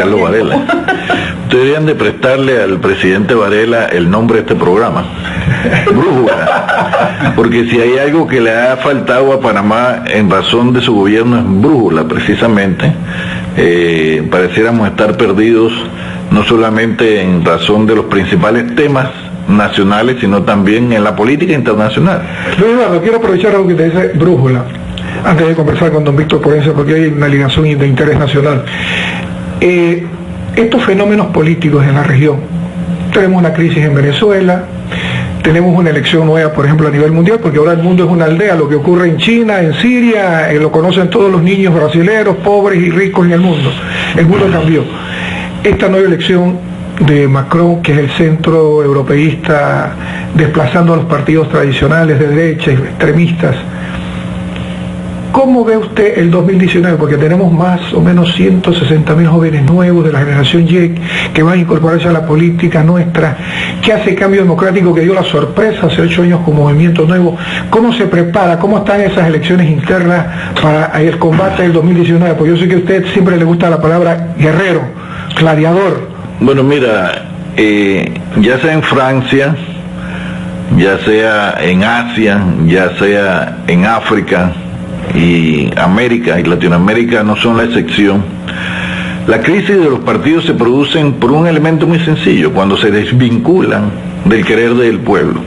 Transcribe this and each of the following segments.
Carlos Varela. Ustedes deberían de prestarle al presidente Varela el nombre de este programa, Brújula, porque si hay algo que le ha faltado a Panamá en razón de su gobierno es brújula, precisamente. Pareciéramos estar perdidos no solamente en razón de los principales temas nacionales, sino también en la política internacional. Luis Eduardo, quiero aprovechar algo que te dice brújula, antes de conversar con don Víctor Porencia, porque hay una ligación de interés nacional. Estos fenómenos políticos en la región, tenemos una crisis en Venezuela, tenemos una elección nueva, por ejemplo, a nivel mundial, porque ahora el mundo es una aldea. Lo que ocurre en China, en Siria, lo conocen todos los niños brasileños, pobres y ricos en el mundo. El mundo cambió. Esta nueva elección de Macron, que es el centro europeísta, desplazando a los partidos tradicionales de derecha, extremistas. ¿Cómo ve usted el 2019? Porque tenemos más o menos 160.000 jóvenes nuevos de la generación Y que van a incorporarse a la política nuestra, que hace Cambio Democrático, que dio la sorpresa hace 8 años con Movimiento Nuevo. ¿Cómo se prepara? ¿Cómo están esas elecciones internas para el combate del 2019? Porque yo sé que a usted siempre le gusta la palabra guerrero, gladiador. Bueno, mira, ya sea en Francia, ya sea en Asia, ya sea en África, y América y Latinoamérica no son la excepción. La crisis de los partidos se producen por un elemento muy sencillo: cuando se desvinculan del querer del pueblo.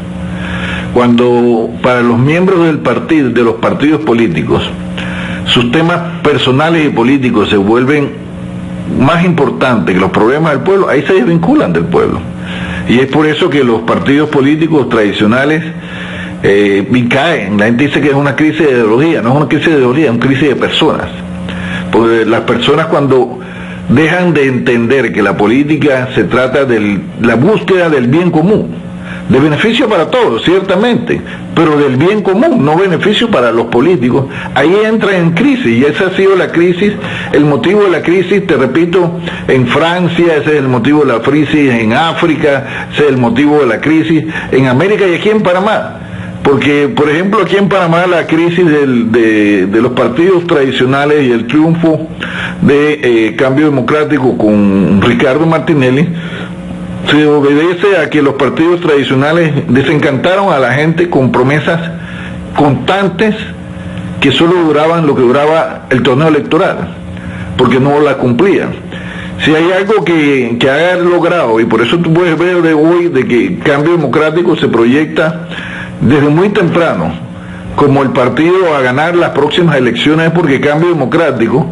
Cuando para los miembros del partido, de los partidos políticos, sus temas personales y políticos se vuelven más importantes que los problemas del pueblo, ahí se desvinculan del pueblo. Y es por eso que los partidos políticos tradicionales caen. La gente dice que es una crisis de ideología. No es una crisis de ideología, es una crisis de personas. Porque las personas, cuando dejan de entender que la política se trata de la búsqueda del bien común, de beneficio para todos, ciertamente, pero del bien común, no beneficio para los políticos, ahí entran en crisis. Y esa ha sido la crisis, el motivo de la crisis, te repito, en Francia, ese es el motivo de la crisis en África, ese es el motivo de la crisis en América y aquí en Panamá. Porque, por ejemplo, aquí en Panamá la crisis de los partidos tradicionales y el triunfo de Cambio Democrático con Ricardo Martinelli se obedece a que los partidos tradicionales desencantaron a la gente con promesas constantes que solo duraban lo que duraba el torneo electoral, porque no la cumplían. Si hay algo que haya logrado, y por eso tú puedes ver de hoy de que Cambio Democrático se proyecta desde muy temprano como el partido a ganar las próximas elecciones, es porque Cambio Democrático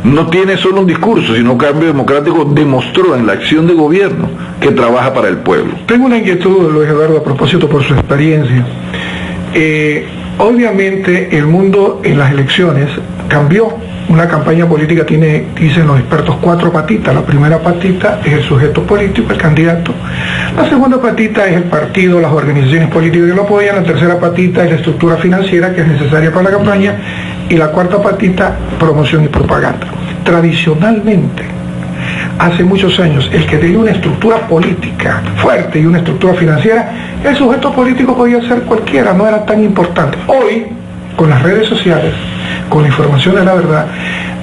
no tiene solo un discurso, sino Cambio Democrático demostró en la acción de gobierno que trabaja para el pueblo. Tengo una inquietud, Luis Eduardo, a propósito por su experiencia. Obviamente el mundo en las elecciones cambió. Una campaña política tiene, dicen los expertos, 4 patitas. La primera patita es el sujeto político, el candidato. La segunda patita es el partido, las organizaciones políticas que lo apoyan. La tercera patita es la estructura financiera que es necesaria para la campaña. Y la cuarta patita, promoción y propaganda. Tradicionalmente, hace muchos años, el que tenía una estructura política fuerte y una estructura financiera, el sujeto político podía ser cualquiera, no era tan importante. Hoy, con las redes sociales, con la información de la verdad,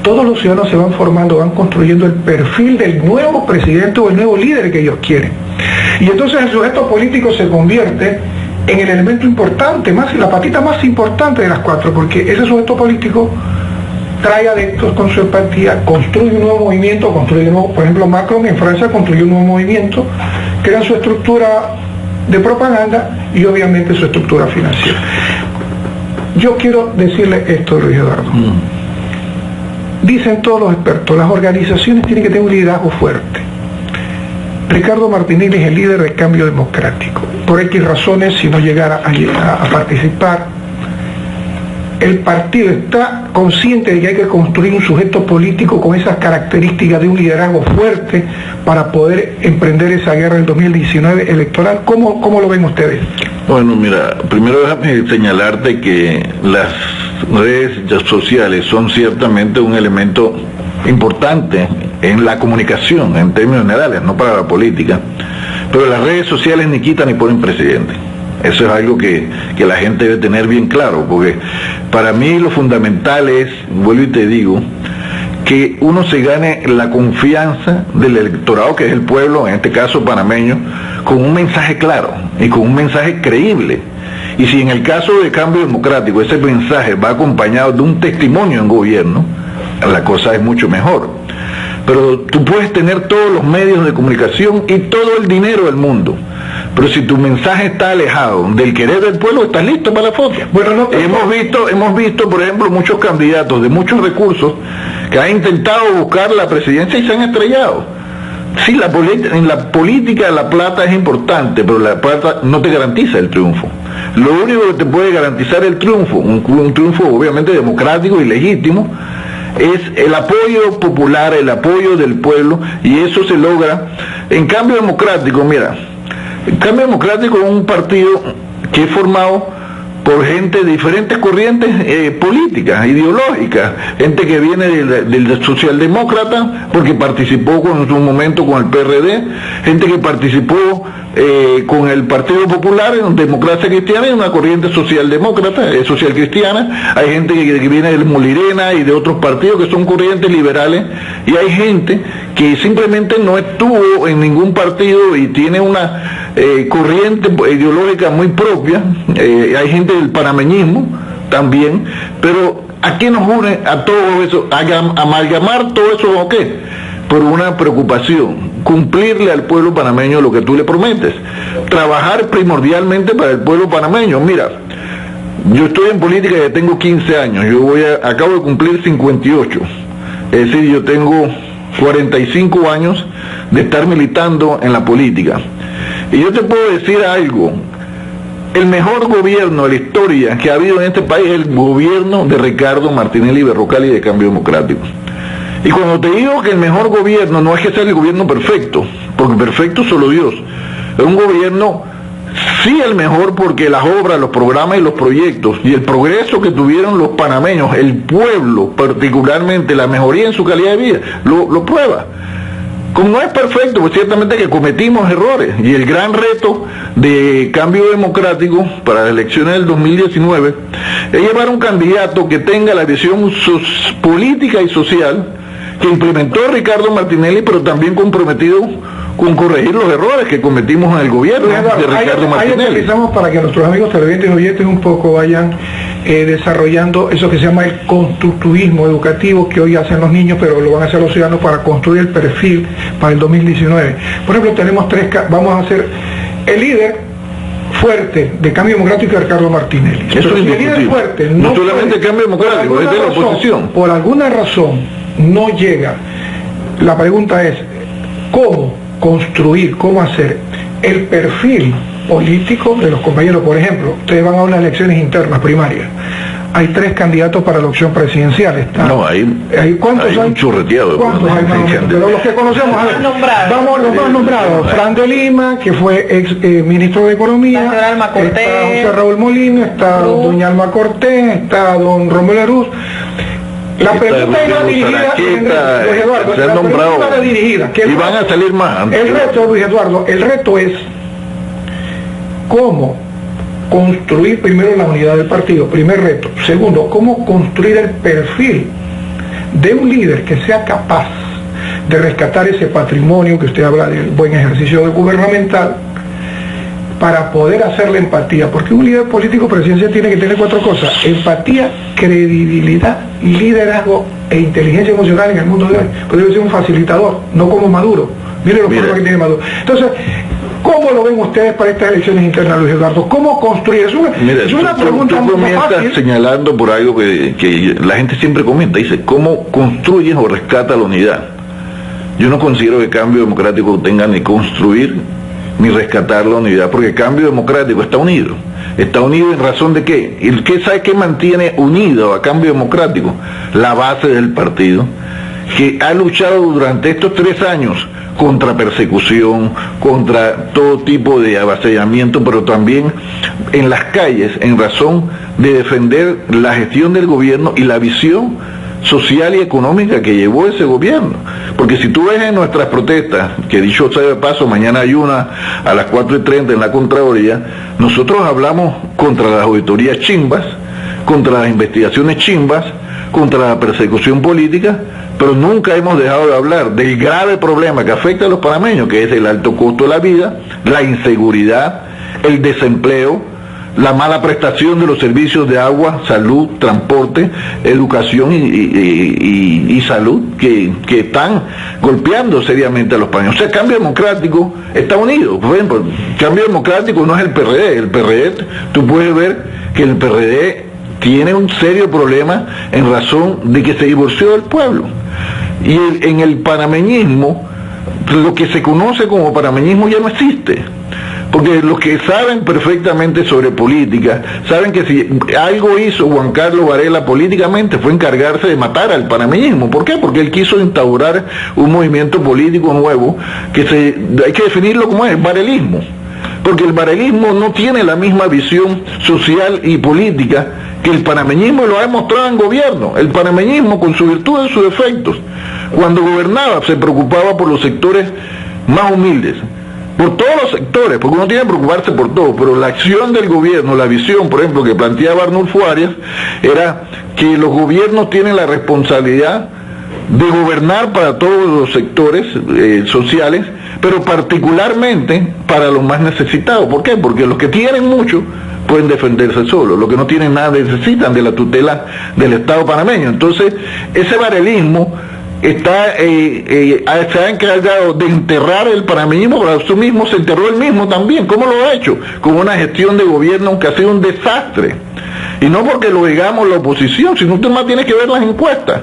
todos los ciudadanos se van formando, van construyendo el perfil del nuevo presidente o el nuevo líder que ellos quieren. Y entonces el sujeto político se convierte en el elemento importante, la patita más importante de las 4, porque ese sujeto político trae adeptos con su empatía, construye un nuevo movimiento, construye un nuevo, por ejemplo, Macron en Francia construyó un nuevo movimiento, crea su estructura de propaganda y obviamente su estructura financiera. Yo quiero decirle esto, Luis Eduardo. Dicen todos los expertos, las organizaciones tienen que tener un liderazgo fuerte. Ricardo Martinelli es el líder del Cambio Democrático. Por X razones, si no llegara a participar, el partido está consciente de que hay que construir un sujeto político con esas características de un liderazgo fuerte para poder emprender esa guerra del 2019 electoral. ¿Cómo lo ven ustedes? Bueno, mira, primero déjame señalarte que las redes sociales son ciertamente un elemento importante en la comunicación, en términos generales, no para la política, pero las redes sociales ni quitan ni ponen presidente. Eso es algo que la gente debe tener bien claro, porque para mí lo fundamental es, vuelvo y te digo, que uno se gane la confianza del electorado, que es el pueblo, en este caso panameño, con un mensaje claro y con un mensaje creíble. Y si en el caso de Cambio Democrático ese mensaje va acompañado de un testimonio en gobierno, la cosa es mucho mejor. Pero tú puedes tener todos los medios de comunicación y todo el dinero del mundo, pero si tu mensaje está alejado del querer del pueblo, estás listo para la foto. Bueno, no, hemos visto, por ejemplo, muchos candidatos de muchos recursos que han intentado buscar la presidencia y se han estrellado. Sí, en la política la plata es importante, pero la plata no te garantiza el triunfo. Lo único que te puede garantizar el triunfo, un triunfo obviamente democrático y legítimo, es el apoyo popular, el apoyo del pueblo, y eso se logra en Cambio Democrático. Mira, el Cambio Democrático es un partido que es formado por gente de diferentes corrientes políticas, ideológicas, gente que viene del socialdemócrata, porque participó en su momento con el PRD, gente que participó con el Partido Popular en Democracia Cristiana, en una corriente socialdemócrata, social cristiana. Hay gente que viene del Molirena y de otros partidos que son corrientes liberales, y hay gente que simplemente no estuvo en ningún partido y tiene una corriente ideológica muy propia. Hay gente del panameñismo también, pero ¿a qué nos une a todo eso? Amalgamar todo eso, ¿o qué? Por una preocupación, cumplirle al pueblo panameño lo que tú le prometes, trabajar primordialmente para el pueblo panameño. Mira, yo estoy en política y ya tengo 15 años, acabo de cumplir 58, es decir, yo tengo 45 años de estar militando en la política. Y yo te puedo decir algo: el mejor gobierno de la historia que ha habido en este país es el gobierno de Ricardo Martinelli Berrocal y de Cambio Democrático. Y cuando te digo que el mejor gobierno, no es que sea el gobierno perfecto, porque perfecto solo Dios. Es un gobierno, sí, el mejor, porque las obras, los programas y los proyectos y el progreso que tuvieron los panameños, el pueblo particularmente, la mejoría en su calidad de vida, lo prueba. Como no es perfecto, pues ciertamente que cometimos errores, y el gran reto de Cambio Democrático para las elecciones del 2019 es llevar un candidato que tenga la visión política y social que implementó Ricardo Martinelli, pero también comprometido con corregir los errores que cometimos en el gobierno de Ricardo Martinelli. Ahí utilizamos para que nuestros amigos televidentes y oyentes un poco vayan desarrollando eso que se llama el constructivismo educativo que hoy hacen los niños, pero lo van a hacer los ciudadanos para construir el perfil para el 2019. Por ejemplo, tenemos vamos a hacer el líder fuerte de Cambio Democrático de Ricardo Martinelli. Eso es indiscutible. El líder fuerte no solamente Cambio Democrático, es de la oposición. Por alguna razón no llega. La pregunta es, ¿cómo construir, cómo hacer el perfil político de los compañeros? Por ejemplo, ustedes van a unas elecciones internas primarias, hay 3 candidatos para la opción presidencial. ¿Cuántos hay? Un chorreteado. ¿Cuántos hay? Pero los que conocemos, vamos, los más nombrados: Fran de Lima, que fue ex ministro de Economía, está José Raúl Molina, está doña Alma Cortés, está don Romulo Arús. La pregunta era dirigida, Luis Eduardo, la pregunta era dirigida. Y van a salir más. El reto, Luis Eduardo, el reto es cómo construir primero la unidad del partido, primer reto. Segundo, cómo construir el perfil de un líder que sea capaz de rescatar ese patrimonio que usted habla del buen ejercicio gubernamental, para poder hacer la empatía, porque un líder político presidencial tiene que tener 4 cosas: empatía, credibilidad, liderazgo e inteligencia emocional en el mundo de hoy. Pues debe ser un facilitador, no como Maduro. Mire los problemas que tiene Maduro. Entonces, ¿cómo lo ven ustedes para estas elecciones internas, Luis Eduardo? ¿Cómo construir? Es una pregunta muy fácil. Señalando por algo que la gente siempre comenta, dice, ¿cómo construyes o rescata la unidad? Yo no considero que Cambio Democrático tenga ni construir ni rescatar la unidad, porque Cambio Democrático está unido. ¿Está unido en razón de qué? ¿Y qué sabe qué mantiene unido a Cambio Democrático? La base del partido, que ha luchado durante estos 3 años contra persecución, contra todo tipo de avasallamiento, pero también en las calles, en razón de defender la gestión del gobierno y la visión social y económica que llevó ese gobierno. Porque si tú ves en nuestras protestas, que dicho sea de paso, mañana hay una a las 4:30 en la Contraloría, nosotros hablamos contra las auditorías chimbas, contra las investigaciones chimbas, contra la persecución política, pero nunca hemos dejado de hablar del grave problema que afecta a los panameños, que es el alto costo de la vida, la inseguridad, el desempleo, la mala prestación de los servicios de agua, salud, transporte, educación y salud, que están golpeando seriamente a los panameños. O sea, Cambio Democrático está unido. Por ejemplo, Cambio Democrático no es el PRD. El PRD, tú puedes ver que el PRD tiene un serio problema en razón de que se divorció del pueblo. Y en el panameñismo, lo que se conoce como panameñismo ya no existe. Porque los que saben perfectamente sobre política, saben que si algo hizo Juan Carlos Varela políticamente fue encargarse de matar al panameñismo. ¿Por qué? Porque él quiso instaurar un movimiento político nuevo que hay que definirlo como es, varelismo. Porque el varelismo no tiene la misma visión social y política que el panameñismo, y lo ha demostrado en gobierno. El panameñismo, con su virtud y sus defectos, cuando gobernaba se preocupaba por los sectores más humildes, por todos los sectores, porque uno tiene que preocuparse por todo, pero la acción del gobierno, la visión, por ejemplo, que planteaba Arnulfo Arias, era que los gobiernos tienen la responsabilidad de gobernar para todos los sectores sociales, pero particularmente para los más necesitados. ¿Por qué? Porque los que tienen mucho pueden defenderse solos, los que no tienen nada necesitan de la tutela del Estado panameño. Entonces, ese varelismo se ha encargado de enterrar el panameñismo, pero eso mismo se enterró él mismo también. ¿Cómo lo ha hecho? Con una gestión de gobierno que ha sido un desastre. Y no porque lo digamos la oposición, sino usted más tiene que ver las encuestas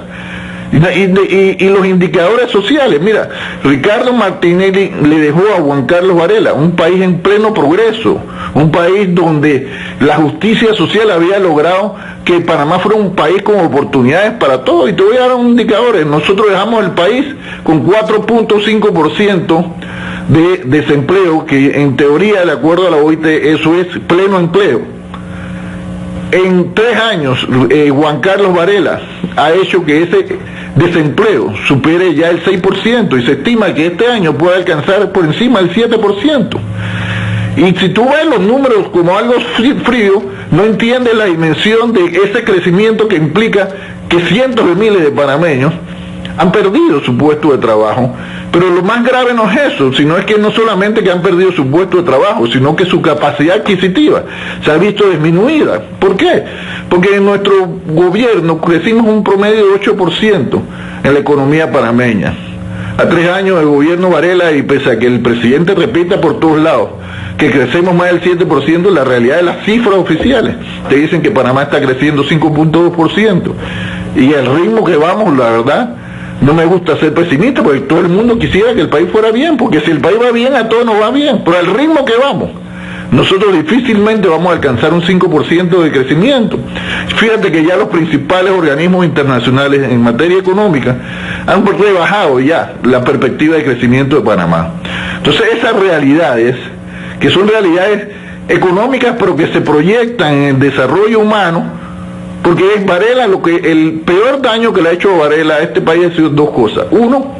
y los indicadores sociales. Mira, Ricardo Martinelli le dejó a Juan Carlos Varela un país en pleno progreso, un país donde la justicia social había logrado que Panamá fuera un país con oportunidades para todos. Y te voy a dar un indicador: nosotros dejamos el país con 4.5% de desempleo, que en teoría, de acuerdo a la OIT, eso es pleno empleo. En 3 años, Juan Carlos Varela ha hecho que ese desempleo supere ya el 6%, y se estima que este año puede alcanzar por encima del 7%. Y si tú ves los números como algo frío, no entiendes la dimensión de ese crecimiento que implica que cientos de miles de panameños han perdido su puesto de trabajo. Pero lo más grave no es eso, sino es que no solamente que han perdido su puesto de trabajo, sino que su capacidad adquisitiva se ha visto disminuida. ¿Por qué? Porque en nuestro gobierno crecimos un promedio de 8% en la economía panameña. A 3 años del gobierno Varela, y pese a que el presidente repita por todos lados que crecemos más del 7%, la realidad de las cifras oficiales te dicen que Panamá está creciendo 5.2%. Y el ritmo que vamos, la verdad, no me gusta ser pesimista, porque todo el mundo quisiera que el país fuera bien, porque si el país va bien, a todos nos va bien, pero al ritmo que vamos, nosotros difícilmente vamos a alcanzar un 5% de crecimiento. Fíjate que ya los principales organismos internacionales en materia económica han rebajado ya la perspectiva de crecimiento de Panamá. Entonces, esas realidades, que son realidades económicas, pero que se proyectan en el desarrollo humano, porque es Varela, el peor daño que le ha hecho Varela a este país ha sido 2 cosas. Uno,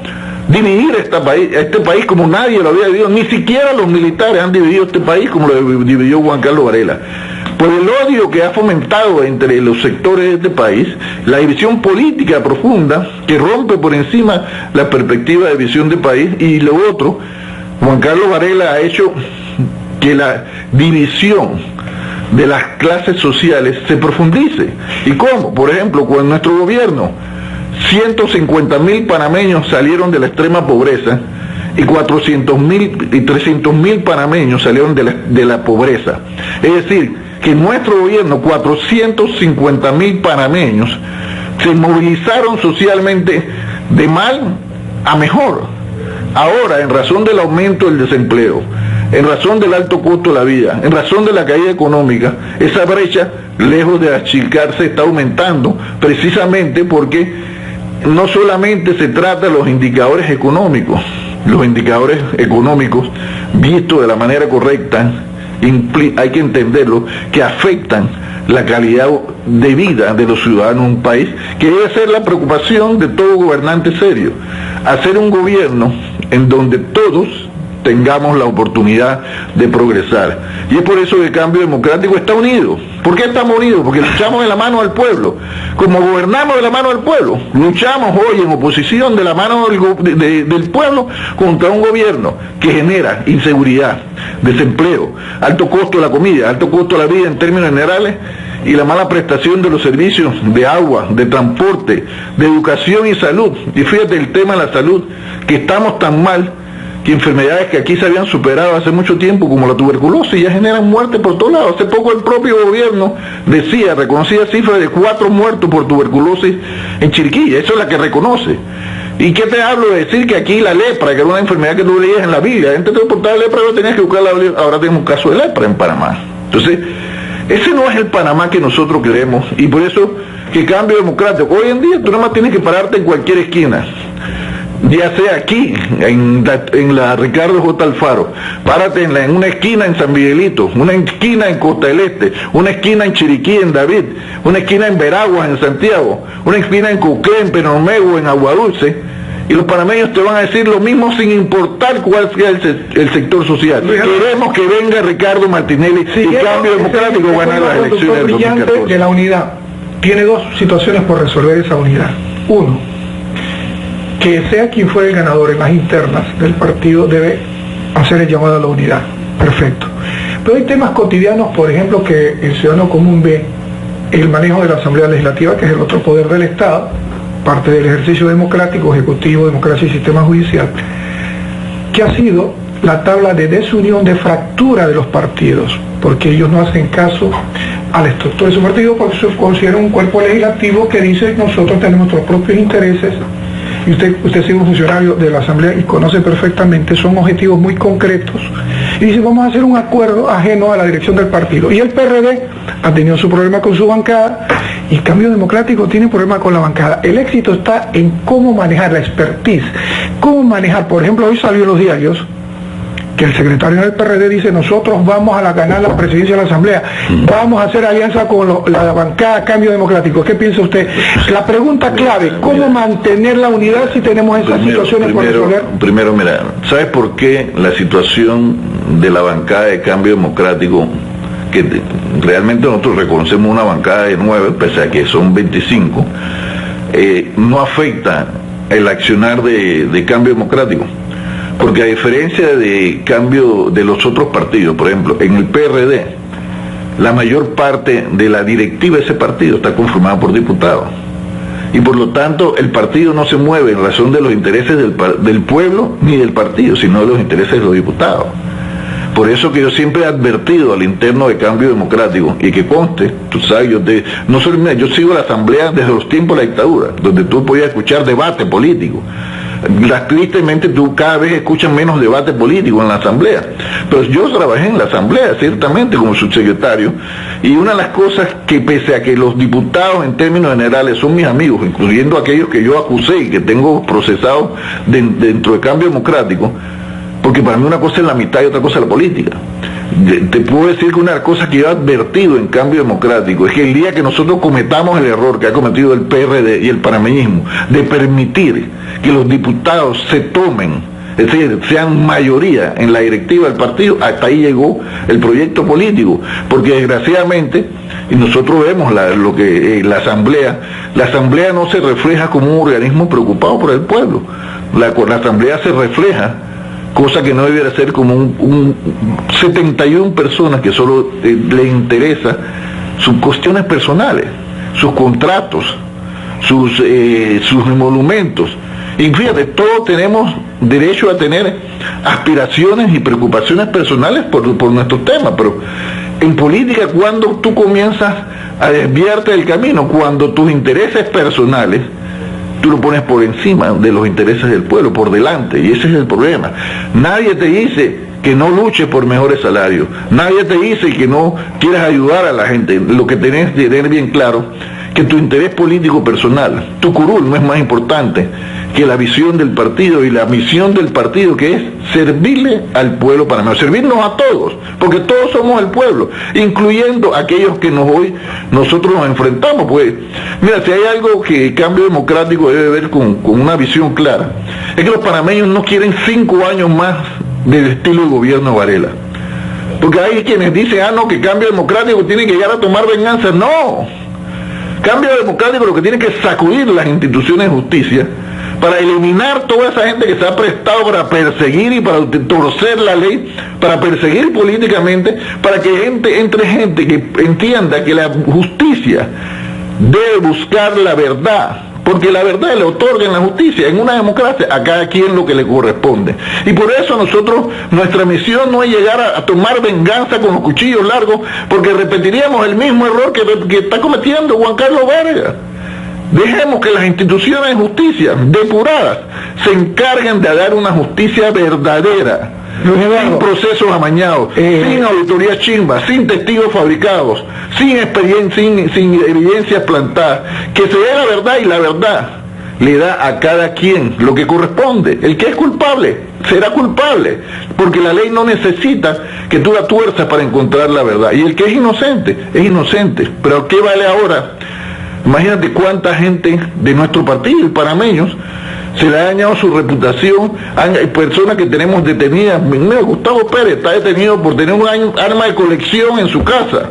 dividir este país como nadie lo había dividido, ni siquiera los militares han dividido este país como lo dividió Juan Carlos Varela. Por el odio que ha fomentado entre los sectores de este país, la división política profunda que rompe por encima la perspectiva de visión de país. Y lo otro, Juan Carlos Varela ha hecho que la división de las clases sociales se profundice. ¿Y cómo? Por ejemplo, con nuestro gobierno, 150.000 panameños salieron de la extrema pobreza y 400.000 y 300.000 panameños salieron de la pobreza. Es decir, que en nuestro gobierno 450.000 panameños se movilizaron socialmente de mal a mejor. Ahora, en razón del aumento del desempleo, en razón del alto costo de la vida, en razón de la caída económica, esa brecha, lejos de achicarse, está aumentando, precisamente porque no solamente se trata de los indicadores económicos vistos de la manera correcta, hay que entenderlo, que afectan la calidad de vida de los ciudadanos de un país, que debe ser la preocupación de todo gobernante serio, hacer un gobierno en donde todos tengamos la oportunidad de progresar. Y es por eso que el Cambio Democrático está unido. ¿Por qué estamos unidos? Porque luchamos de la mano del pueblo. Como gobernamos de la mano del pueblo, luchamos hoy en oposición de la mano del pueblo contra un gobierno que genera inseguridad, desempleo, alto costo de la comida, alto costo de la vida en términos generales, y la mala prestación de los servicios de agua, de transporte, de educación y salud. Y fíjate el tema de la salud, que estamos tan mal que enfermedades que aquí se habían superado hace mucho tiempo, como la tuberculosis, ya generan muerte por todos lados. Hace poco el propio gobierno reconocía cifras de 4 muertos por tuberculosis en Chiriquí. Eso es la que reconoce. ¿Y qué te hablo de decir que aquí la lepra, que era una enfermedad que tú leías en la Biblia, la gente te reportaba lepra, ahora tenías que buscar la Biblia, ahora tenemos un caso de lepra en Panamá? Entonces, ese no es el Panamá que nosotros queremos, y por eso que Cambio Democrático, hoy en día tú nada más tienes que pararte en cualquier esquina, ya sea aquí, en la Ricardo J. Alfaro, párate en una esquina en San Miguelito, una esquina en Costa del Este, una esquina en Chiriquí, en David, una esquina en Veraguas, en Santiago, una esquina en Cuqué, en Penormego, en Aguadulce, y los panameños te van a decir lo mismo sin importar cuál sea el sector social. Queremos que venga Ricardo Martinelli y Cambio Democrático a ganar las elecciones del 2014. De la unidad tiene 2 situaciones por resolver esa unidad. Uno, que sea quien fuera el ganador en las internas del partido debe hacer el llamado a la unidad. Perfecto. Pero hay temas cotidianos, por ejemplo, que el ciudadano común ve, el manejo de la Asamblea Legislativa, que es el otro poder del Estado, parte del ejercicio democrático, ejecutivo, democracia y sistema judicial, que ha sido la tabla de desunión, de fractura de los partidos, porque ellos no hacen caso a la estructura de su partido, porque se considera un cuerpo legislativo que dice nosotros tenemos nuestros propios intereses, y usted ha sido un funcionario de la Asamblea y conoce perfectamente, son objetivos muy concretos, y dice vamos a hacer un acuerdo ajeno a la dirección del partido. Y el PRD ha tenido su problema con su bancada, y Cambio Democrático tiene problema con la bancada. El éxito está en cómo manejar la expertise, cómo manejar, por ejemplo, hoy salió en los diarios que el secretario del PRD dice nosotros vamos a ganar la presidencia de la Asamblea, vamos a hacer alianza con la bancada Cambio Democrático. ¿Qué piensa usted? La pregunta clave, ¿cómo mantener la unidad si tenemos esas situaciones por resolver? Primero, mira, ¿sabes por qué la situación de la bancada de Cambio Democrático, que realmente nosotros reconocemos una bancada de 9, pese a que son 25, no afecta el accionar de Cambio Democrático? Porque a diferencia de cambio de los otros partidos, por ejemplo, en el PRD, la mayor parte de la directiva de ese partido está conformada por diputados. Y por lo tanto, el partido no se mueve en razón de los intereses del pueblo ni del partido, sino de los intereses de los diputados. Por eso que yo siempre he advertido al interno de Cambio Democrático, y que conste, tú sabes, yo sigo la Asamblea desde los tiempos de la dictadura, donde tú podías escuchar debate político. Tristemente tú cada vez escuchas menos debate político en la Asamblea, pero yo trabajé en la Asamblea ciertamente como subsecretario, y una de las cosas que, pese a que los diputados en términos generales son mis amigos, incluyendo aquellos que yo acusé y que tengo procesados dentro de Cambio Democrático, porque para mí una cosa es la mitad y otra cosa es la política. Te puedo decir que una de las cosas que yo he advertido en Cambio Democrático es que el día que nosotros cometamos el error que ha cometido el PRD y el panameñismo de permitir que los diputados se tomen, es decir, sean mayoría en la directiva del partido, hasta ahí llegó el proyecto político, porque desgraciadamente, y nosotros vemos la Asamblea no se refleja como un organismo preocupado por el pueblo, la Asamblea se refleja, cosa que no debiera ser como un 71 personas que solo les interesa sus cuestiones personales, sus contratos, sus emolumentos. Y fíjate, todos tenemos derecho a tener aspiraciones y preocupaciones personales por nuestros temas, pero en política, cuando tú comienzas a desviarte del camino, cuando tus intereses personales tú lo pones por encima de los intereses del pueblo, por delante, y ese es el problema. Nadie te dice que no luches por mejores salarios, nadie te dice que no quieras ayudar a la gente. Lo que tenés que tener bien claro, que tu interés político personal, tu curul, no es más importante que la visión del partido y la misión del partido, que es servirle al pueblo panameño, servirnos a todos, porque todos somos el pueblo, incluyendo aquellos que hoy nosotros nos enfrentamos. Pues mira, si hay algo que Cambio Democrático debe ver con una visión clara, es que los panameños no quieren 5 años más del estilo de gobierno de Varela. Porque hay quienes dicen, no, que cambio democrático tiene que llegar a tomar venganza. No, cambio democrático lo que tiene que sacudir las instituciones de justicia para eliminar toda esa gente que se ha prestado para perseguir y para torcer la ley, para perseguir políticamente, para que entre gente que entienda que la justicia debe buscar la verdad, porque la verdad le otorga en la justicia, en una democracia, a cada quien lo que le corresponde. Y por eso nuestra misión no es llegar a tomar venganza con los cuchillos largos, porque repetiríamos el mismo error que está cometiendo Juan Carlos Vargas. Dejemos que las instituciones de justicia depuradas se encarguen de dar una justicia verdadera, sin procesos amañados, sin auditorías chimbas, sin testigos fabricados, sin evidencias plantadas, que se dé la verdad, y la verdad le da a cada quien lo que corresponde. El que es culpable será culpable, porque la ley no necesita que tú la tuerzas para encontrar la verdad, y el que es inocente, pero ¿qué vale ahora? Imagínate cuánta gente de nuestro partido, panameños, se le ha dañado su reputación. Hay personas que tenemos detenidas. Mira, Gustavo Pérez está detenido por tener un arma de colección en su casa.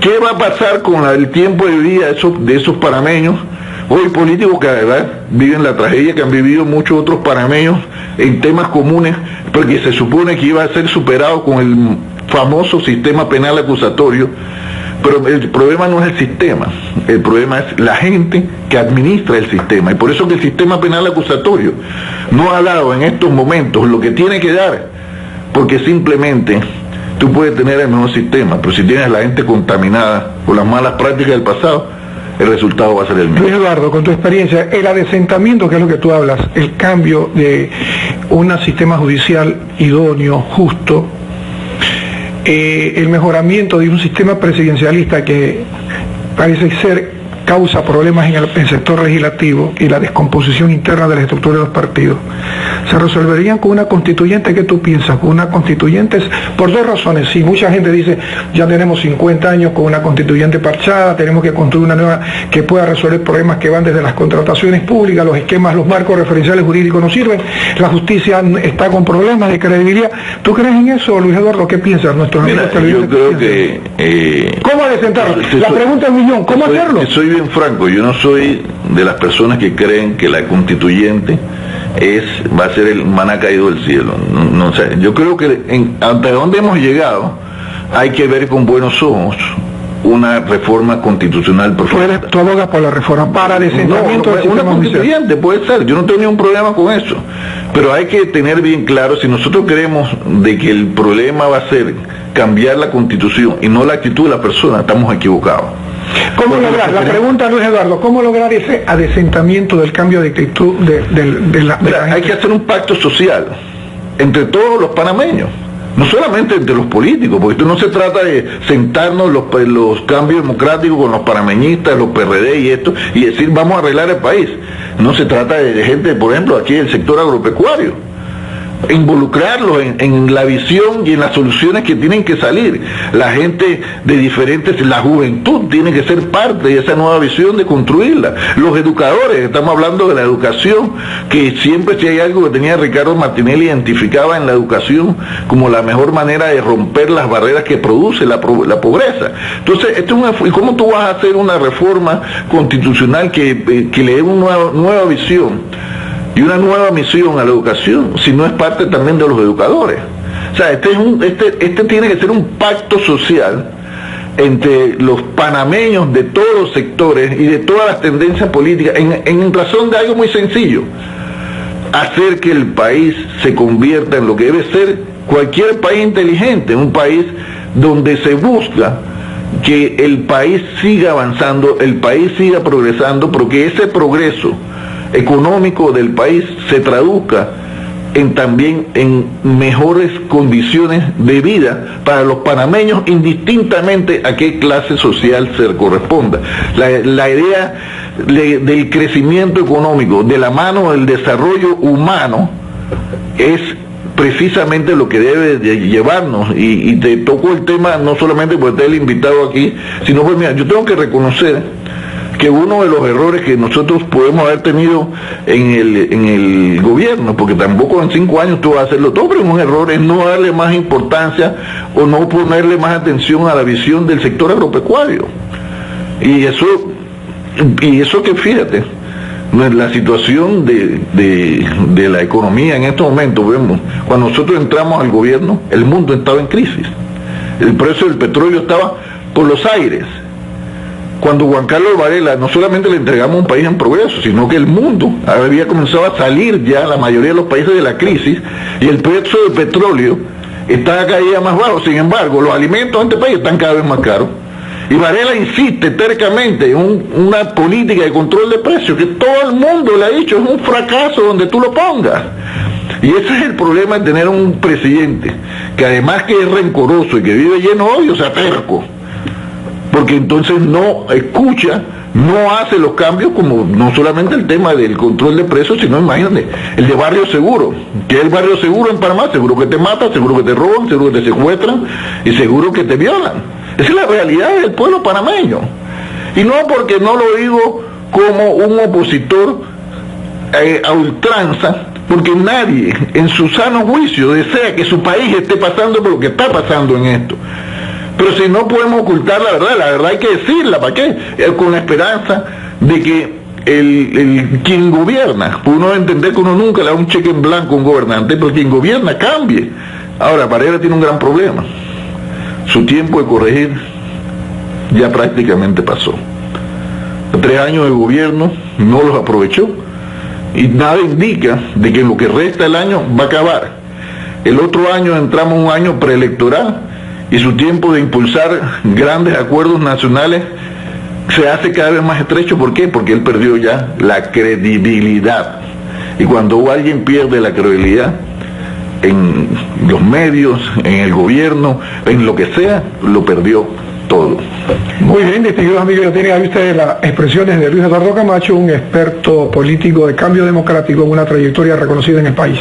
¿Qué va a pasar con el tiempo de vida de esos panameños? Hoy políticos que además viven la tragedia que han vivido muchos otros panameños en temas comunes, porque se supone que iba a ser superado con el famoso sistema penal acusatorio. Pero el problema no es el sistema, el problema es la gente que administra el sistema, y por eso que el sistema penal acusatorio no ha dado en estos momentos lo que tiene que dar, porque simplemente tú puedes tener el mejor sistema, pero si tienes a la gente contaminada por las malas prácticas del pasado, el resultado va a ser el mismo. Luis Eduardo, con tu experiencia, el adesentamiento, que es lo que tú hablas, el cambio de un sistema judicial idóneo, justo, el mejoramiento de un sistema presidencialista que parece ser causa problemas en el sector legislativo, y la descomposición interna de la estructura de los partidos, se resolverían con una constituyente. ¿Qué tú piensas? Con una constituyente, por dos razones. Si mucha gente dice, ya tenemos 50 años con una constituyente parchada, tenemos que construir una nueva que pueda resolver problemas que van desde las contrataciones públicas, los esquemas, los marcos referenciales jurídicos no sirven, la justicia está con problemas de credibilidad. ¿Tú crees en eso, Luis Eduardo? ¿Qué piensas? Nuestros amigos yo creo que... ¿Cómo adecentarlo? La pregunta es millón, ¿cómo hacerlo? Soy bien franco, yo no soy de las personas que creen que la constituyente va a ser el maná caído del cielo. No sé, yo creo que hasta donde hemos llegado hay que ver con buenos ojos una reforma constitucional profunda. ¿Tú abogas por la reforma para desentamiento del sistema una constituyente? Puede ser, yo no tengo ningún problema con eso, pero hay que tener bien claro, si nosotros creemos de que el problema va a ser cambiar la constitución y no la actitud de la persona, estamos equivocados. ¿Cómo lograr? La pregunta, Luis Eduardo, ¿cómo lograr ese adesentamiento del cambio de actitud de la gente? Hay que hacer un pacto social entre todos los panameños, no solamente entre los políticos, porque esto no se trata de sentarnos los cambios democráticos con los panameñistas, los PRD y decir vamos a arreglar el país. No se trata de gente, por ejemplo, aquí del sector agropecuario, involucrarlos en la visión y en las soluciones que tienen que salir. La gente de diferentes, la juventud tiene que ser parte de esa nueva visión de construirla. Los educadores, estamos hablando de la educación, que siempre, si hay algo que tenía Ricardo Martinelli, identificaba en la educación como la mejor manera de romper las barreras que produce la pobreza. Entonces, ¿cómo tú vas a hacer una reforma constitucional que le dé una nueva visión y una nueva misión a la educación, si no es parte también de los educadores? O sea, este tiene que ser un pacto social entre los panameños de todos los sectores y de todas las tendencias políticas, en razón de algo muy sencillo: hacer que el país se convierta en lo que debe ser cualquier país inteligente, un país donde se busca que el país siga avanzando, el país siga progresando, porque ese progreso económico del país se traduzca también en mejores condiciones de vida para los panameños, indistintamente a qué clase social se corresponda. La idea del crecimiento económico de la mano del desarrollo humano es precisamente lo que debe de llevarnos, y te toco el tema no solamente por estar el invitado aquí, sino pues mira, yo tengo que reconocer que uno de los errores que nosotros podemos haber tenido en el gobierno, porque tampoco en 5 años tú vas a hacerlo todo, pero un error es no darle más importancia o no ponerle más atención a la visión del sector agropecuario. Y eso que fíjate, la situación de la economía en estos momentos, vemos, cuando nosotros entramos al gobierno, el mundo estaba en crisis. El precio del petróleo estaba por los aires. Cuando Juan Carlos Varela, no solamente le entregamos un país en progreso, sino que el mundo había comenzado a salir ya, la mayoría de los países, de la crisis, y el precio del petróleo está cada día más bajo. Sin embargo, los alimentos en este país están cada vez más caros. Y Varela insiste tercamente en una política de control de precios que todo el mundo le ha dicho es un fracaso donde tú lo pongas. Y ese es el problema de tener un presidente que además que es rencoroso y que vive lleno de odio, se terco. Porque entonces no escucha, no hace los cambios, como no solamente el tema del control de precios, sino imagínate, el de barrio seguro, que es el barrio seguro en Panamá, seguro que te matan, seguro que te roban, seguro que te secuestran y seguro que te violan. Esa es la realidad del pueblo panameño. Y no porque no lo digo como un opositor a ultranza, porque nadie en su sano juicio desea que su país esté pasando por lo que está pasando en esto. Pero si no podemos ocultar la verdad hay que decirla, ¿para qué? Con la esperanza de que quien gobierna, uno debe entender que uno nunca le da un cheque en blanco a un gobernante, pero quien gobierna cambie. Ahora, Varela tiene un gran problema. Su tiempo de corregir ya prácticamente pasó. 3 años de gobierno no los aprovechó y nada indica de que en lo que resta el año va a acabar. El otro año entramos en un año preelectoral y su tiempo de impulsar grandes acuerdos nacionales se hace cada vez más estrecho. ¿Por qué? Porque él perdió ya la credibilidad. Y cuando alguien pierde la credibilidad en los medios, en el gobierno, en lo que sea, lo perdió todo. Muy bien, distinguidos amigos, ya tienen ahí ustedes las expresiones de Luis Eduardo Camacho, un experto político de Cambio Democrático con una trayectoria reconocida en el país.